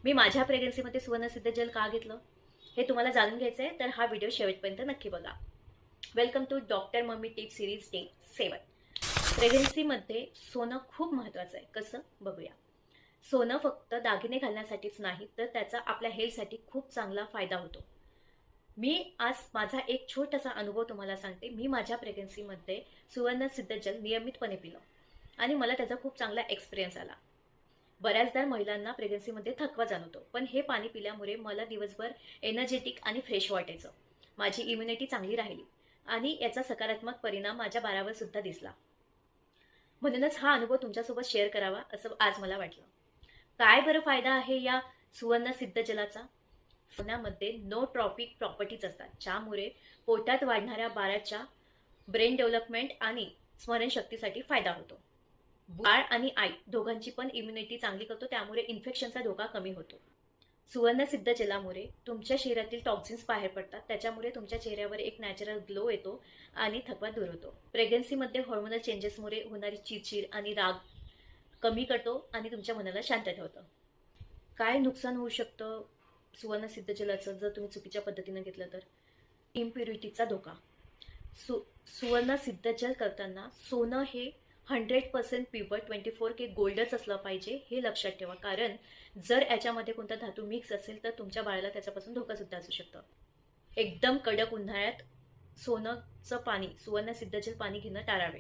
मी माझ्या प्रेग्नन्सीमध्ये सुवर्णसिद्ध जल का घेतलं हे तुम्हाला जाणून घ्यायचं आहे, तर हा व्हिडिओ शेवटपर्यंत नक्की बघा. Welcome to doctor mummy tip series day 7. प्रेग्नन्सीमध्ये सोनं खूप महत्त्वाचं आहे. कसं बघूया. सोनं फक्त दागिने घालण्यासाठीच नाही, तर त्याचा आपल्या हेल्थसाठी खूप चांगला फायदा होतो. मी आज माझा एक छोटासा अनुभव तुम्हाला सांगते. मी माझ्या प्रेग्नन्सीमध्ये सुवर्णसिद्ध जल नियमितपणे पिलं आणि मला त्याचा खूप चांगला एक्सपिरियन्स आला. बऱ्याचदा महिलांना प्रेग्नन्सीमध्ये थकवा जाणवतो, पण हे पाणी पिल्यामुळे मला दिवसभर एनर्जेटिक आणि फ्रेश वाटायचं. माझी इम्युनिटी चांगली राहिली आणि याचा सकारात्मक परिणाम माझ्या बाळावर सुद्धा दिसला. म्हणूनच हा अनुभव तुमच्यासोबत शेअर करावा असं आज मला वाटलं. काय बरं फायदा आहे या सुवर्ण सिद्ध जलाचा? सोन्यामध्ये नो ट्रॉपिक प्रॉपर्टीज असतात, ज्यामुळे पोटात वाढणाऱ्या बाळाच्या ब्रेन डेव्हलपमेंट आणि स्मरणशक्तीसाठी फायदा होतो. बाळ आणि आई दोघांची पण इम्युनिटी चांगली करतो, त्यामुळे इन्फेक्शनचा धोका कमी होतो. सुवर्णसिद्ध जलामुळे तुमच्या शरीरातील टॉक्सिन्स बाहेर पडतात, त्याच्यामुळे तुमच्या चेहऱ्यावर एक नॅचरल ग्लो येतो आणि थकवा दूर होतो. प्रेग्नन्सीमध्ये हॉर्मोनल चेंजेसमुळे होणारी चिडचिड आणि राग कमी करतो आणि तुमच्या मनाला शांत ठेवतं. काय नुकसान होऊ शकतं सुवर्णसिद्ध जलाचं जर तुम्ही चुकीच्या पद्धतीने घेतलं तर? इम्प्युरिटीचा धोका. सुवर्ण सिद्ध जल करताना सोनं हे 100% प्युअर 24K गोल्डच असलं पाहिजे, हे लक्षात ठेवा. कारण जर याच्यामध्ये कोणता धातू मिक्स असेल तर तुमच्या बाळाला त्याच्यापासून धोका सुद्धा असू शकतं. एकदम कडक उन्हाळ्यात सोनंचं पाणी, सुवर्ण सिद्ध जल पाणी घेणं टाळावे.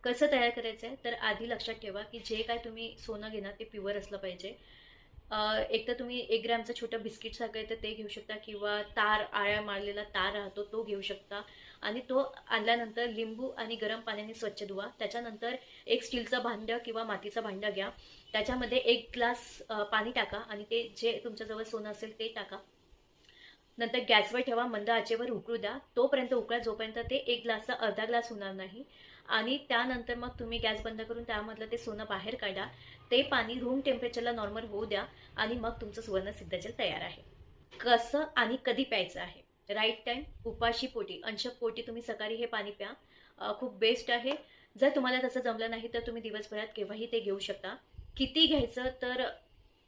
कसं तयार करायचं आहे, तर आधी लक्षात ठेवा की जे काय तुम्ही सोनं घेणार ते प्युअर असलं पाहिजे. एक तर तुम्ही 1 ग्रॅमचं छोटं बिस्किट सारखं येतं ते घेऊ शकता, किंवा तार, आळ्या मारलेला तार राहतो तो घेऊ शकता. आणि तो आणल्यानंतर लिंबू आणि गरम पाण्याने स्वच्छ धुवा. त्याच्यानंतर एक स्टीलचं भांडं किंवा मातीचं भांडं घ्या. त्याच्यामध्ये 1 ग्लास पाणी टाका आणि ते जे तुमच्याजवळ सोनं असेल ते टाका. नंतर गॅसवर ठेवा, मंद आचेवर उकळू द्या. तोपर्यंत उकळा जोपर्यंत ते 1 ग्लासचा अर्धा ग्लास होणार नाही. आणि त्यानंतर मग तुम्ही गॅस बंद करून त्यामधलं ते सोनं बाहेर काढा. ते पाणी रूम टेम्परेचरला नॉर्मल होऊ द्या आणि मग तुमचं सुवर्ण सिद्ध जल तयार आहे. कसं आणि कधी प्यायचं आहे? राईट टाइम, उपाशी पोटी, अंशक पोटी तुम्ही सकाळी हे पाणी प्या. खूप बेस्ट आहे. जर तुम्हाला तसं जमलं नाही तर तुम्ही दिवसभरात केव्हाही ते घेऊ शकता. किती घ्यायचं, तर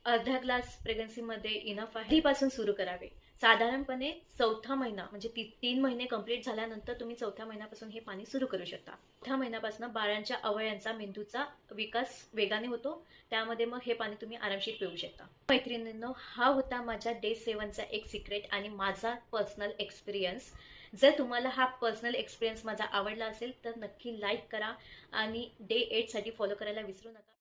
अर्धा ग्लास प्रेग्नन्सीमध्ये इनफ आहे. आधीपासून सुरू करावे. साधारणपणे 4था महिना म्हणजे 3 महिने कंप्लीट झाल्यानंतर तुम्ही 4थ्या महिन्यापासून हे पाणी सुरू करू शकता. 4थ्या महिन्यापासून बाळांच्या अवयवांचा, मेंदूचा विकास वेगाने होतो. त्यामध्ये मग हे पाणी तुम्ही आरामशीर पिऊ शकता. मैत्रिणींनो, हा होता माझ्या डे 7चा एक सिक्रेट आणि माझा पर्सनल एक्सपिरियन्स. जर तुम्हाला हा पर्सनल एक्सपिरियन्स माझा आवडला असेल तर नक्की लाईक करा आणि डे 8साठी फॉलो करायला विसरू नका.